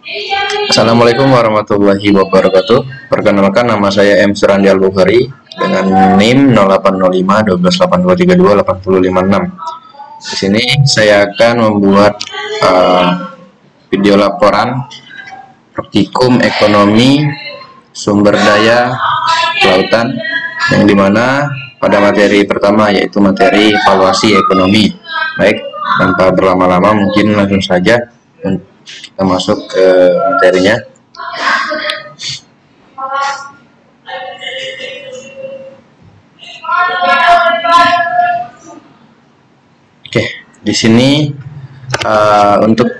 Assalamualaikum warahmatullahi wabarakatuh. Perkenalkan, nama saya M. Surandi Al-Bukhari dengan NIM 0805 128232 8056. Di sini saya akan membuat video laporan praktikum ekonomi sumber daya kelautan, yang dimana pada materi pertama yaitu materi evaluasi ekonomi. Baik, tanpa berlama-lama mungkin langsung saja kita masuk ke materinya. Oke, di sini untuk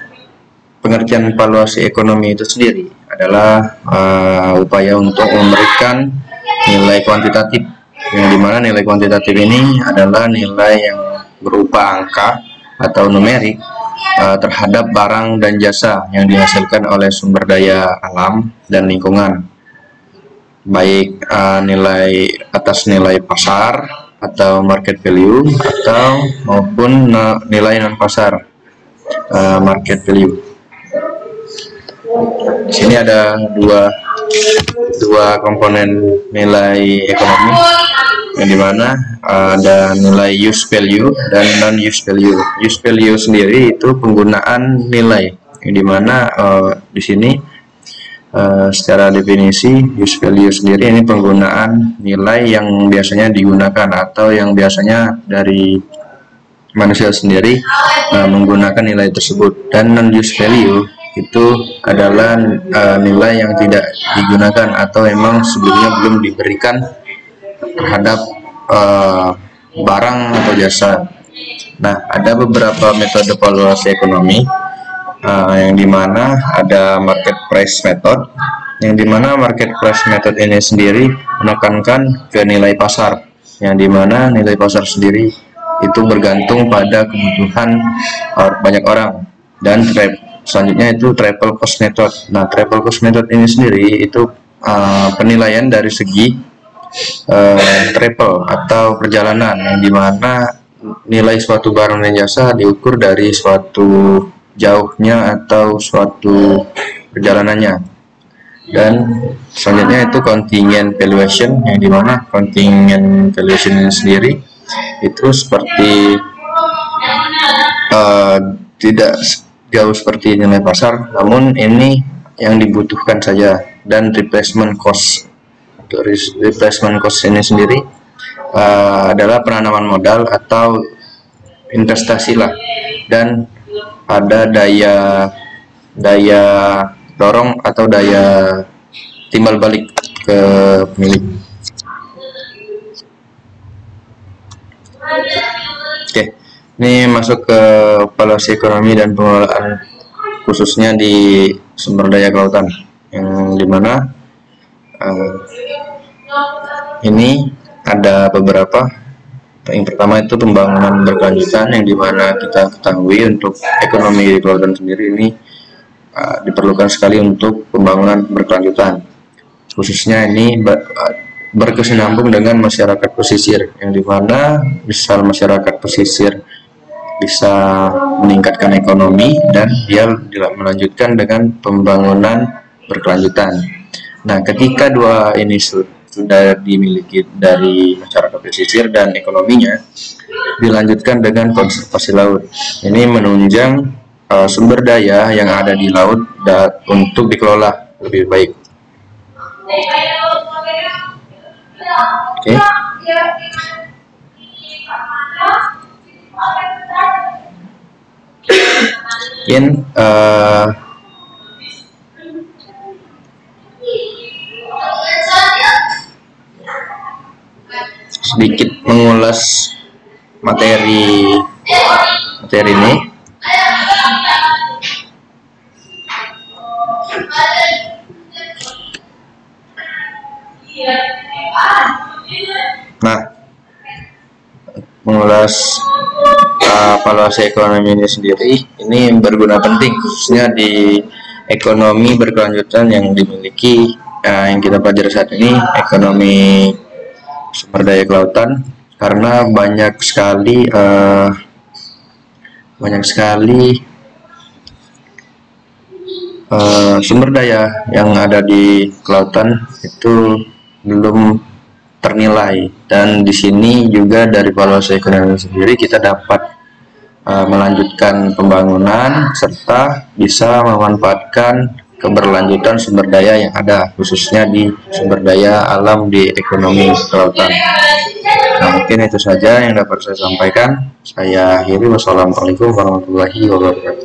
pengertian evaluasi ekonomi itu sendiri adalah upaya untuk memberikan nilai kuantitatif, yang dimana nilai kuantitatif ini adalah nilai yang berupa angka atau numerik terhadap barang dan jasa yang dihasilkan oleh sumber daya alam dan lingkungan, baik nilai atas nilai pasar atau market value atau maupun nilai non pasar market value. Di sini ada dua komponen nilai ekonomi, yang dimana ada nilai use value dan non use value. Use value sendiri itu penggunaan nilai, yang dimana di sini secara definisi use value sendiri ini penggunaan nilai yang biasanya digunakan atau yang biasanya dari manusia sendiri menggunakan nilai tersebut. Dan non use value itu adalah nilai yang tidak digunakan atau memang sebelumnya belum diberikan terhadap barang atau jasa. Nah, ada beberapa metode evaluasi ekonomi, yang dimana ada market price method, yang dimana market price method ini sendiri menekankan ke nilai pasar, yang dimana nilai pasar sendiri itu bergantung pada kebutuhan banyak orang. Dan selanjutnya itu travel cost method. Nah, travel cost method ini sendiri itu penilaian dari segi travel atau perjalanan, yang dimana nilai suatu barang dan jasa diukur dari suatu jauhnya atau suatu perjalanannya. Dan selanjutnya itu contingent valuation, yang dimana contingent valuation ini sendiri itu seperti tidak jauh seperti nilai pasar, namun ini yang dibutuhkan saja. Dan replacement cost ini sendiri adalah penanaman modal atau investasi lah, dan ada daya dorong atau daya timbal balik ke pemilik. Oke, ini masuk ke evaluasi ekonomi dan pengelolaan khususnya di sumber daya kelautan, yang dimana ini ada beberapa. Yang pertama itu pembangunan berkelanjutan, yang dimana kita ketahui untuk ekonomi di kelautan sendiri ini diperlukan sekali untuk pembangunan berkelanjutan, khususnya ini berkesinambung dengan masyarakat pesisir, yang dimana misal masyarakat pesisir bisa meningkatkan ekonomi dan dia melanjutkan dengan pembangunan berkelanjutan. Nah, ketika dua ini sudah dimiliki dari masyarakat pesisir dan ekonominya, dilanjutkan dengan konservasi laut. Ini menunjang sumber daya yang ada di laut untuk dikelola lebih baik. Oke. Mungkin sedikit mengulas materi ini. Nah, mengulas evaluasi ekonomi ini sendiri ini berguna penting, khususnya di ekonomi berkelanjutan yang dimiliki yang kita pelajari saat ini, ekonomi sumber daya kelautan, karena banyak sekali sumber daya yang ada di kelautan itu belum ternilai, dan di sini juga dari valuasi ekonomi sendiri kita dapat melanjutkan pembangunan serta bisa memanfaatkan keberlanjutan sumber daya yang ada, khususnya di sumber daya alam di ekonomi kelautan. Nah, mungkin itu saja yang dapat saya sampaikan. Saya akhiri. Wassalamualaikum warahmatullahi wabarakatuh.